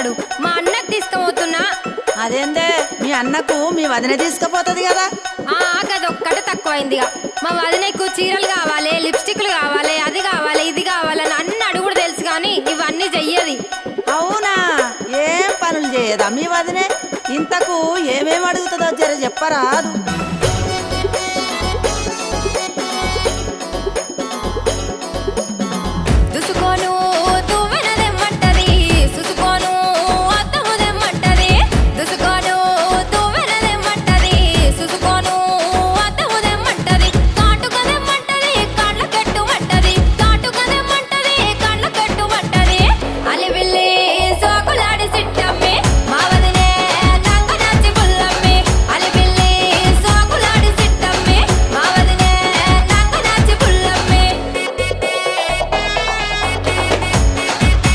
అడుగుతాడు. మా అన్నకు తీసుకుపోతున్నా. అదేందే మీ అన్నకు మీ వదిన తీసుకుపోతుంది కదా. గదొక్కటి తక్కువైందిగా. మా వదినకు చీరలు కావాలి, లిప్స్టిక్లు కావాలి, అది కావాలి, ఇది కావాలని అన్ని అడుగుడు తెలుసు కానీ ఇవన్నీ చెయ్యది. అవునా, ఏం పనులు చేయదా మీ వదినే? ఇంతకు ఏమేమి అడుగుతుందో జర చెప్పరాదు.